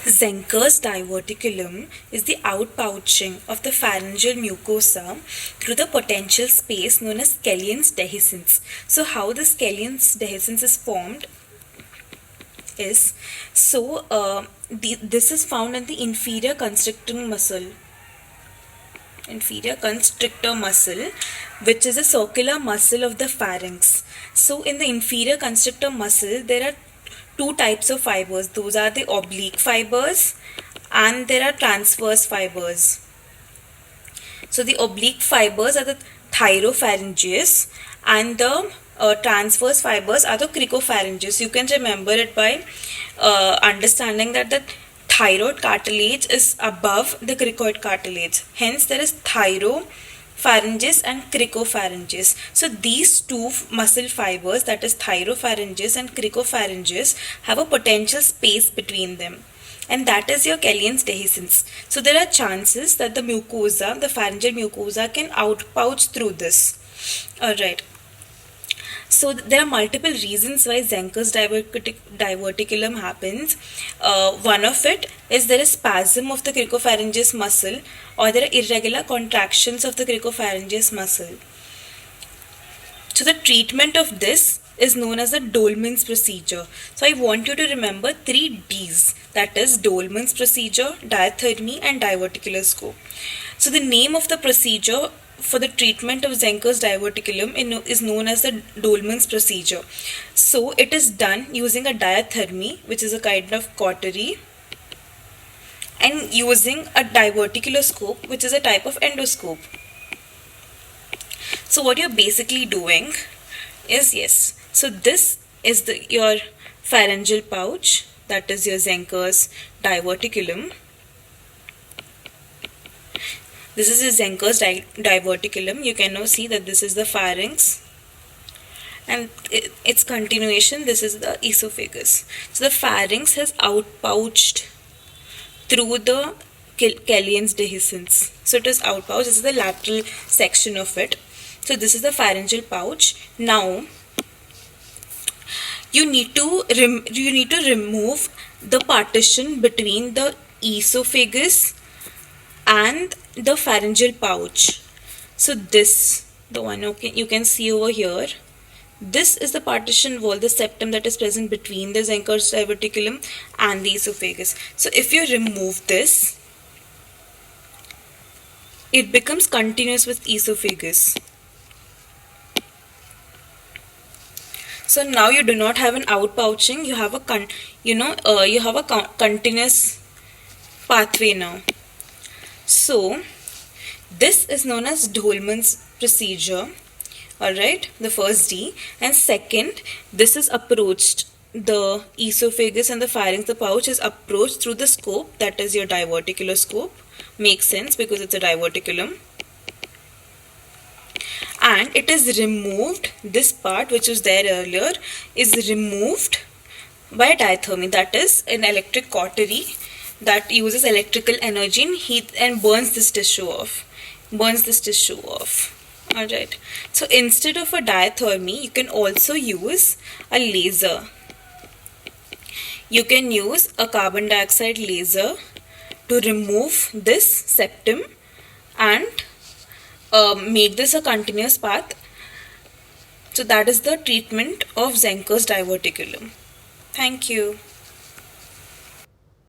Zenker's diverticulum is the outpouching of the pharyngeal mucosa through the potential space known as Scallions dehiscence. So, how the Scallions dehiscence is formed is this is found in the inferior constrictor muscle, which is a circular muscle of the pharynx. So in the inferior constrictor muscle there are two types of fibers. Those are the oblique fibers and there are transverse fibers. So the oblique fibers are the thyropharyngeus and the transverse fibers are the cricopharyngeus. You can remember it by understanding that the thyroid cartilage is above the cricoid cartilage. Hence there is thyropharyngeus and cricopharyngeus. So these two muscle fibers, that is thyropharyngeus and cricopharyngeus, have a potential space between them, and that is your Scallions dehiscence. So there are chances that the mucosa, the pharyngeal mucosa, can outpouch through this. Alright. So there are multiple reasons why Zenker's diverticulum happens. One of it is there is spasm of the cricopharyngeus muscle, or there are irregular contractions of the cricopharyngeus muscle. So the treatment of this is known as the Dolman's procedure. So I want you to remember 3 D's, that is Dolman's procedure, diathermy and diverticular scope. So the name of the procedure for the treatment of Zenker's diverticulum is known as the Dolman's procedure. So it is done using a diathermy, which is a kind of cautery, and using a diverticular scope, which is a type of endoscope. So what you're basically doing is, so this is your pharyngeal pouch, that is your Zenker's diverticulum. This is a Zenker's diverticulum. You can now see that this is the pharynx, and its continuation, this is the esophagus. So the pharynx has outpouched through the Scallions dehiscence. So it is outpouched. This is the lateral section of it. So this is the pharyngeal pouch. Now you need to remove the partition between the esophagus and the pharyngeal pouch. So this, the one you can see over here, this is the partition wall, the septum that is present between the Zenker's diverticulum and the esophagus. So if you remove this, it becomes continuous with esophagus. So now you do not have an outpouching, you have a continuous pathway now. So this is known as Dolman's procedure. Alright, the first D. And second, this is approached, the esophagus and the pharynx, the pouch is approached through the scope, that is your diverticular scope. Makes sense because it's a diverticulum. And it is removed, this part which was there earlier is removed by diathermy, that is an electric cautery that uses electrical energy and heat and burns this tissue off. Alright. So instead of a diathermy, you can also use a laser. You can use a carbon dioxide laser to remove this septum and make this a continuous path. So that is the treatment of Zenker's diverticulum. Thank you.